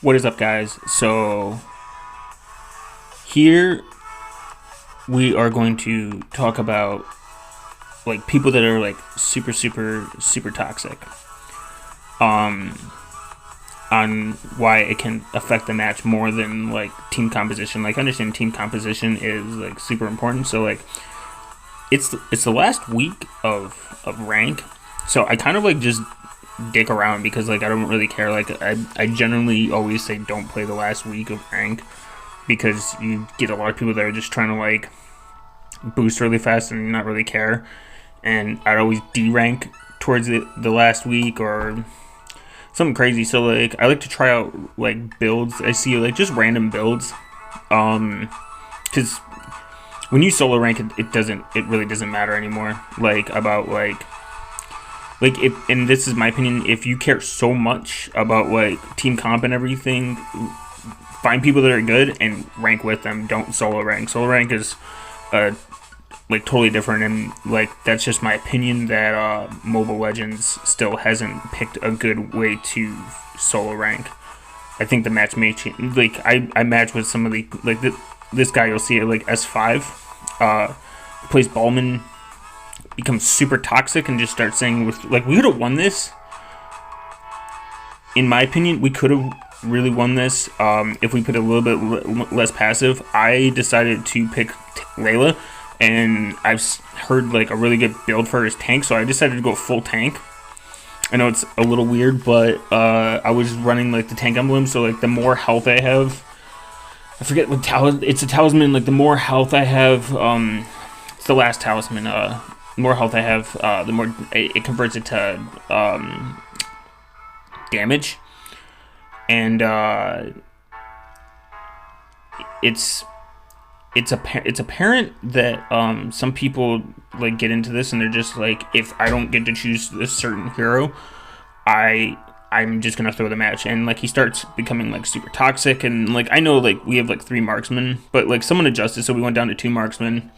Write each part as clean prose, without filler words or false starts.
What is up, guys? So, here we are going to talk about like people that are like super toxic. Um, on why it can affect the match more than like team composition. Like, I understand team composition is like super important. So, like, it's the last week of rank. So I kind of like just dick around because like I don't really care. Like, I generally always say don't play the last week of rank because you get a lot of people that are just trying to like boost really fast and not really care. And I'd always derank towards the last week or something crazy. So like I like to try out like builds. I see like just random builds, because when you solo rank, it really doesn't matter anymore. Like about like if, and this is my opinion, if you care so much about like team comp and everything, find people that are good and rank with them. Don't solo rank. Solo rank is like totally different, and like that's just my opinion that Mobile Legends still hasn't picked a good way to solo rank. I think the match may change. Like I match with some of the like this guy you'll see at like S5, plays Ballman, becomes super toxic and just starts saying with like we could have won this. In my opinion, we could have really won this if we put a little bit less passive. I decided to pick Layla, and I've heard like a really good build for his tank, so I decided to go full tank. I know it's a little weird, but I was running like the tank emblem, so like the more health I have, I forget what it's a talisman. Like the more health I have, it's the last talisman. The more health I have, the more it converts it to damage, and it's apparent that some people like get into this and they're just like, if I don't get to choose this certain hero, I'm just gonna throw the match. And like he starts becoming like super toxic, and like I know like we have like 3 marksmen, but like someone adjusted, so we went down to 2 marksmen.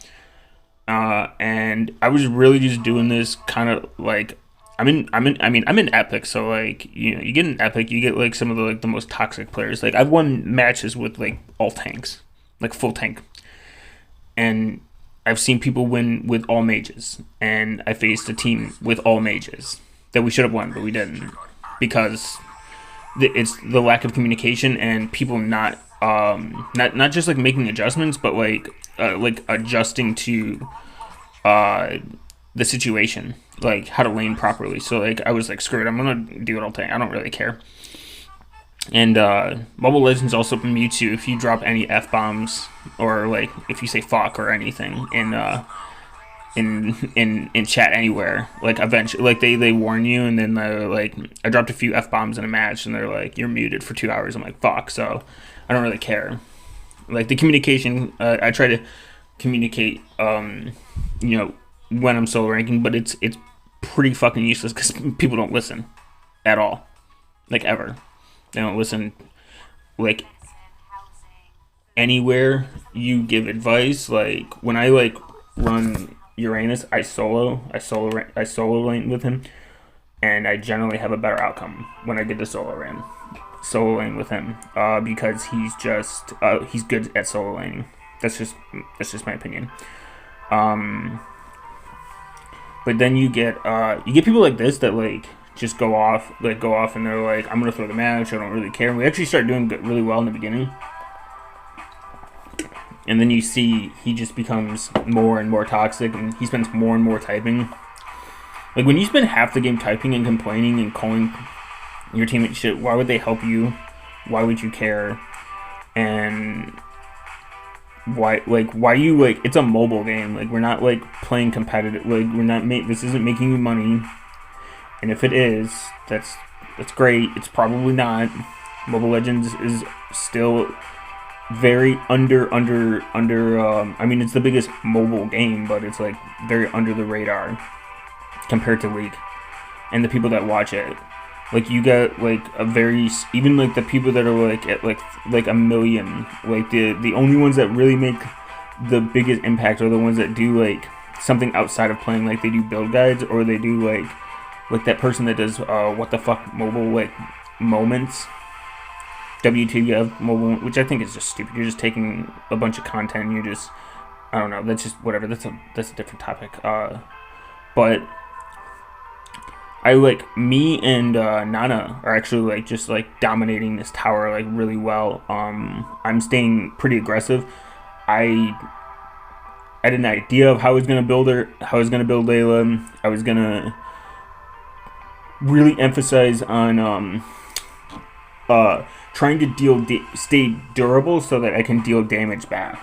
And I was really just doing this kind of like I'm in Epic, so like you get an Epic, you get like some of the most toxic players. Like I've won matches with like all tanks, like full tank, and I've seen people win with all mages, and I faced a team with all mages that we should have won, but we didn't because it's the lack of communication and people not just like making adjustments, but like adjusting to the situation, like how to lane properly. So like I was like, screw it, I'm gonna do it all tank. I don't really care. And Mobile Legends also mutes you if you drop any F bombs or like if you say fuck or anything in chat anywhere. Like eventually, like they warn you, and then like I dropped a few F bombs in a match, and they're like, you're muted for 2 hours. I'm like, fuck. So I don't really care. Like the communication, I try to communicate, when I'm solo ranking, but it's pretty fucking useless because people don't listen at all, like ever. They don't listen. Like anywhere you give advice, like when I like run Uranus, I solo lane with him, and I generally have a better outcome when I get the solo lane with him, because he's good at solo laning. That's just my opinion. But then you get people like this that like just go off, and they're like, I'm gonna throw the match, I don't really care. And we actually start doing really well in the beginning, and then you see he just becomes more and more toxic, and he spends more and more typing. Like when you spend half the game typing and complaining and calling your teammate shit, why would they help you? Why would you care? And why you like, it's a mobile game. Like we're not like playing competitive. Like we're not this isn't making you money. And if it is, that's great. It's probably not. Mobile Legends is still very under. I mean, it's the biggest mobile game, but it's like very under the radar compared to League and the people that watch it. Like you got like a very, even like the people that are like at like a million. Like the only ones that really make the biggest impact are the ones that do like something outside of playing. Like they do build guides, or they do like that person that does what the fuck mobile like moments. WTF mobile, which I think is just stupid. You're just taking a bunch of content and you're just, I don't know, that's just whatever. That's a different topic. But I me and Nana are actually just dominating this tower really well. I'm staying pretty aggressive. I had an idea of how I was gonna build her, how I was gonna build Layla. I was gonna really emphasize on trying to stay durable so that I can deal damage back.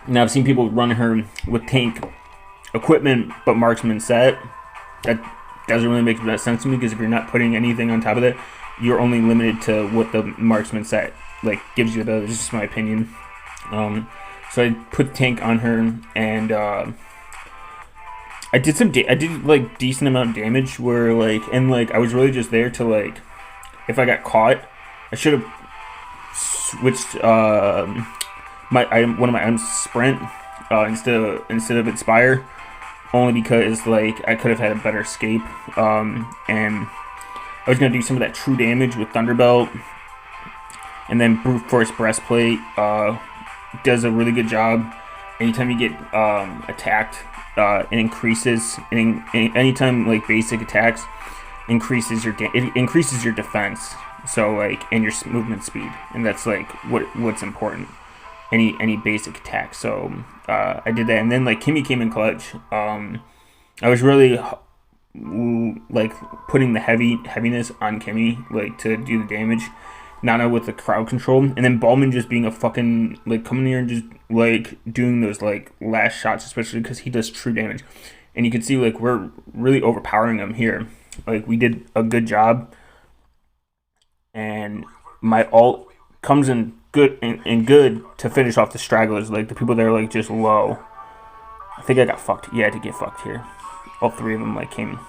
Now I've seen people run her with tank equipment but marksman set. That doesn't really make that sense to me, because if you're not putting anything on top of that, you're only limited to what the marksman set gives you. This is just my opinion. So I put tank on her, and I did decent amount of damage. Where I was really just there to if I got caught, I should have switched one of my items sprint instead of inspire, only because I could have had a better escape. And I was gonna do some of that true damage with Thunderbelt, and then brute force breastplate does a really good job. Anytime you get attacked, it increases. Anytime basic attacks increases it increases your defense. So and your movement speed, and that's what's important. Any basic attack. So I did that, and then Kimmy came in clutch. I was really putting the heaviness on Kimmy to do the damage. Nana with the crowd control, and then Ballman just being a fucking coming here and just doing those last shots, especially because he does true damage, and you can see we're really overpowering him here. We did a good job, and my ult comes in good to finish off the stragglers, the people that are just low. I think I got fucked. Yeah, I did get fucked here. All three of them came.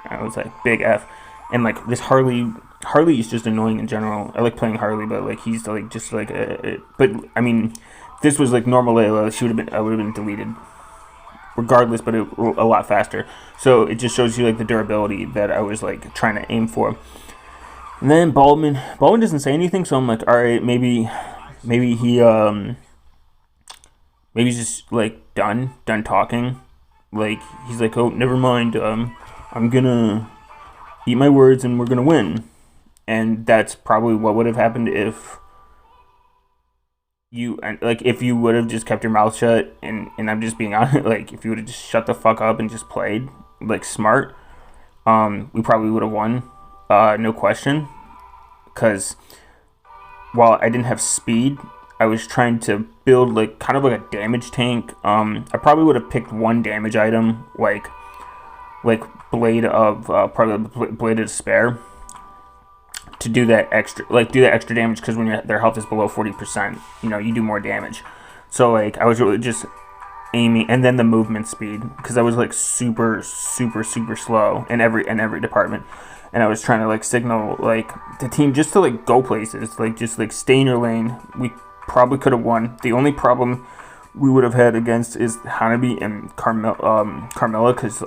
I was big F, and this Harley is just annoying in general. I like playing Harley, but he's just but I mean, if this was normal Layla, I would have been deleted regardless, but a lot faster. So it just shows you the durability that I was trying to aim for. And then Baldwin doesn't say anything, so I'm all right, maybe he maybe he's just done talking. He's oh, never mind, I'm gonna eat my words and we're gonna win. And that's probably what would have happened if you would have just kept your mouth shut, and I'm just being honest, if you would have just shut the fuck up and just played smart, we probably would have won, no question. Because while I didn't have speed, I was trying to build kind of a damage tank. I probably would have picked one damage item, Blade of probably Blade of Despair, to do that extra damage, because when their health is below 40%, you do more damage. So I was really just aiming, and then the movement speed, because I was super slow in every department, and I was trying to signal the team just to go places, just stay in your lane. We probably could have won. The only problem we would have had against is Hanabi and Carmilla, because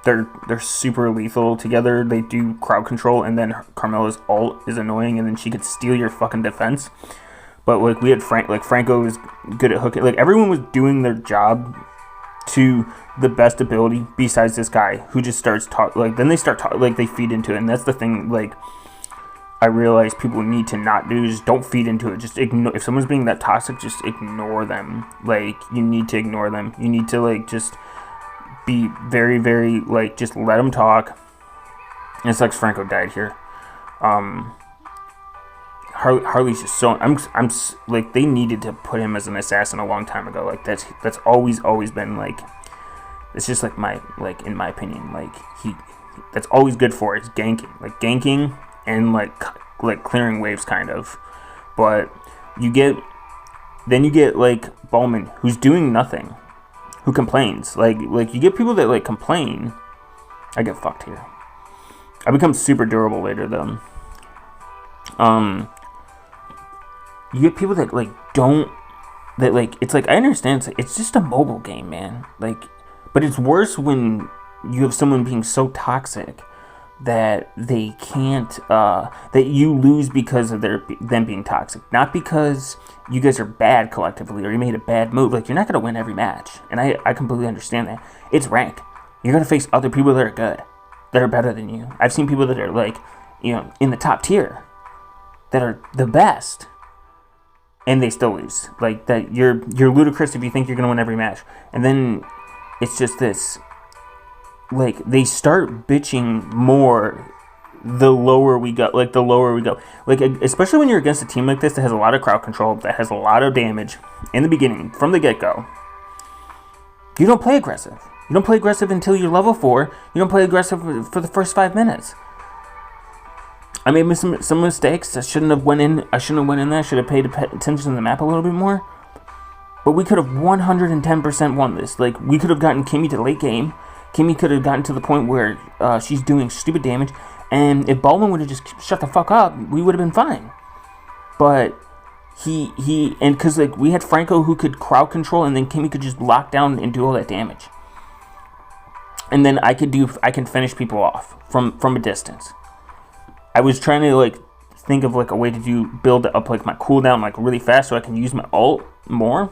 they're super lethal together. They do crowd control, and then Carmella's ult is annoying, and then she could steal your fucking defense. But we had Franco was good at hooking. Everyone was doing their job to the best ability, besides this guy who just starts then they start they feed into it, and that's the thing. I realize people need to not do is don't feed into it. Just ignore. If someone's being that toxic, just ignore them. You need to ignore them. You need to just be very, very just let them talk. And it sucks Franco died here. Harley's just so they needed to put him as an assassin a long time ago. That's always been it's just my in my opinion that's always good for it. It's ganking and clearing waves kind of. But you get Ballman, who's doing nothing, who complains. You get people that complain. I get fucked here. I become super durable later though. You get people that don't, that it's I understand it's just a mobile game, man. But it's worse when you have someone being so toxic that they can't that you lose because of them being toxic, not because you guys are bad collectively or you made a bad move. Like, you're not going to win every match, and I completely understand that. It's rank. You're going to face other people that are good, that are better than you. I've seen people that are like, in the top tier, that are the best, and they still lose. Like, that you're ludicrous if you think you're going to win every match. And then it's just this, like, they start bitching more the lower we go. Like, especially when you're against a team like this that has a lot of crowd control, that has a lot of damage in the beginning, from the get-go. You don't play aggressive. You don't play aggressive until you're level 4. You don't play aggressive for the first 5 minutes. I made some mistakes. I shouldn't have went in there. I should have paid attention to the map a little bit more. But we could have 110% won this. Like, we could have gotten Kimmy to late game. Kimmy could have gotten to the point where she's doing stupid damage. And if Baldwin would have just shut the fuck up, we would have been fine. But and because, like, we had Franco who could crowd control, and then Kimmy could just lock down and do all that damage. And then I can finish people off from a distance. I was trying to, like, think of, like, a way to build up, like, my cooldown, like, really fast so I can use my ult more.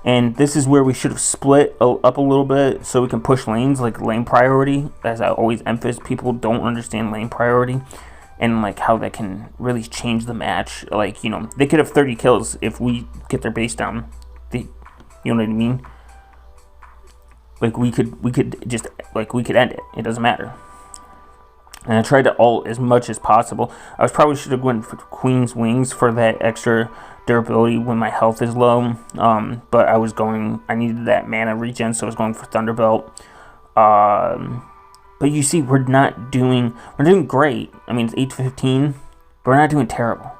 And this is where we should have split up a little bit so we can push lanes, like lane priority. As I always emphasize, people don't understand lane priority and, like, how that can really change the match. Like, they could have 30 kills if we get their base down. You know what I mean? Like, we could end it. It doesn't matter. And I tried to ult as much as possible. I probably should have went for Queen's Wings for that extra durability when my health is low. But I needed that mana regen, so I was going for Thunderbolt. But you see, we're doing great. I mean, it's 8-15, but we're not doing terrible.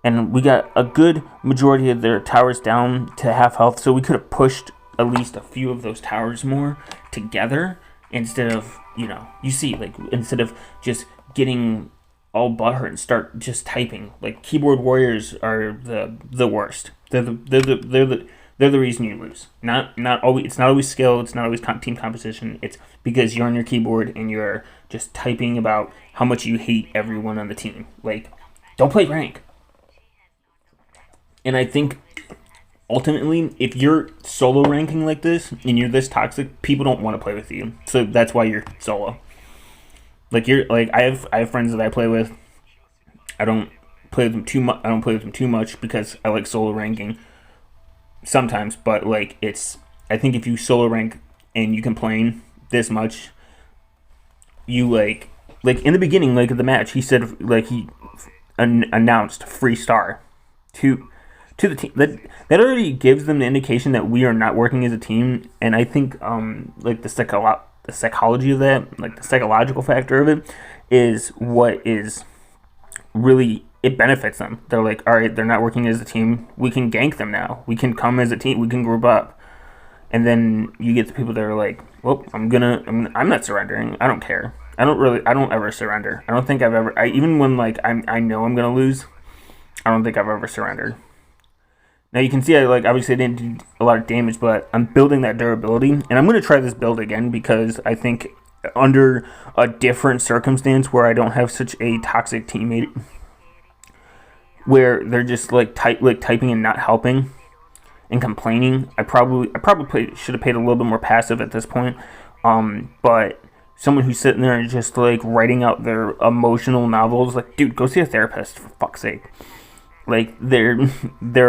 And we got a good majority of their towers down to half health, so we could have pushed at least a few of those towers more together instead of, you see, like, instead of just getting all butthurt and start just typing. Like, keyboard warriors are the worst. They're the reason you lose. Not always. It's not always skill. It's not always team composition. It's because you're on your keyboard and you're just typing about how much you hate everyone on the team. Like, don't play rank. And I think ultimately, if you're solo ranking like this and you're this toxic, people don't want to play with you. So that's why you're solo. Like, I have friends that I play with. I don't play with them too much. I don't play with them too much because I like solo ranking sometimes. But, like, I think if you solo rank and you complain this much, you like in the beginning, like, of the match, he said, like, he announced free star to the team. That already gives them the indication that we are not working as a team. And I think like the psychology of that, like the psychological factor of it, is what is really, it benefits them. They're like, all right, they're not working as a team. We can gank them now. We can come as a team. We can group up. And then you get the people that are like, well, I'm not surrendering. I don't care. I don't ever surrender. I don't think I've ever, even when, like, I know I'm gonna lose, I don't think I've ever surrendered. Now you can see obviously I didn't do a lot of damage, but I'm building that durability, and I'm going to try this build again because I think under a different circumstance where I don't have such a toxic teammate, where they're just typing and not helping and complaining, I probably should have paid a little bit more passive at this point. But someone who's sitting there and just like writing out their emotional novels, like, dude, go see a therapist for fuck's sake. Like, their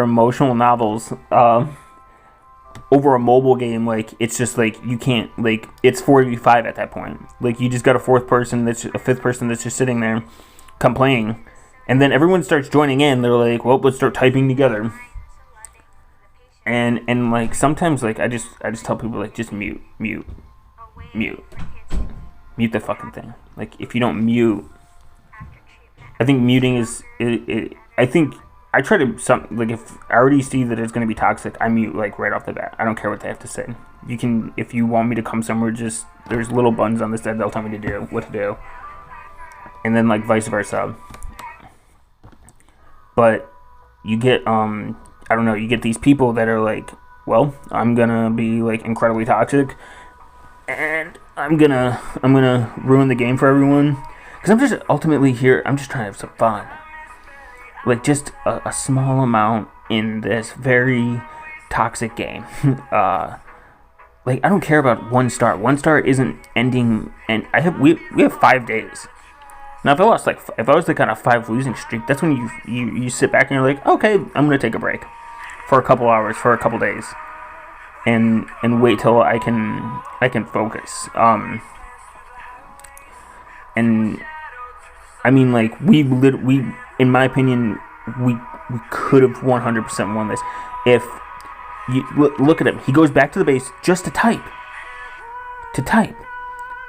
emotional novels over a mobile game, like, it's just like you can't, like, it's 4v5 at that point. Like, you just got a fifth person that's just sitting there complaining, and then everyone starts joining in. They're like, well, let's start typing together. And like, sometimes, like, I just tell people, like, just mute the fucking thing. Like, if you don't mute, I think muting is I think I try to if I already see that it's going to be toxic, I mute, like, right off the bat. I don't care what they have to say. You can, if you want me to come somewhere, just, there's little buttons on this that they'll tell me what to do, and then, like, vice versa. But you get I don't know, you get these people that are like, well, I'm gonna be, like, incredibly toxic, and I'm gonna ruin the game for everyone because I'm just ultimately here. I'm just trying to have some fun, like just a small amount in this very toxic game. Like I don't care about 1 star. 1 star isn't ending, and we have 5 days. Now if I lost if I was like on a 5 losing streak, that's when you sit back and you're like, okay, I'm gonna take a break for a couple hours, for a couple days, and wait till I can focus. And I mean like we in my opinion we could have 100% won this if. You look at him. He goes back to the base just to type.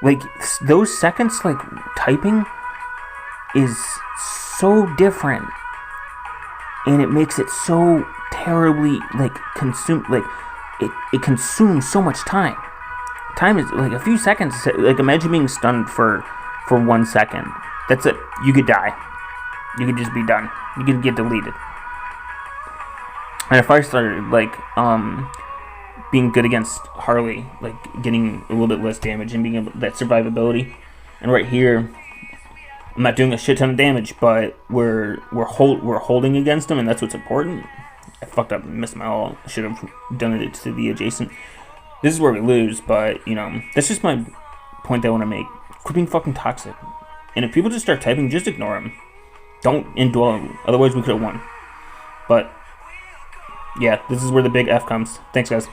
Like those seconds, like typing, is so different, and it makes it so terribly like consume. Like it consumes so much time. Time is like a few seconds. Like imagine being stunned for 1 second. That's it. You could die. You could just be done. You could get deleted. And if I started being good against Harley, like getting a little bit less damage and being able that survivability, and right here, I'm not doing a shit ton of damage, but we're holding against him, and that's what's important. I fucked up and missed my ult. I should have done it to the adjacent. This is where we lose, but that's just my point that I want to make. Quit being fucking toxic, and if people just start typing, just ignore them. Don't indwell. Otherwise, we could have won. But. Yeah, this is where the big F comes. Thanks, guys.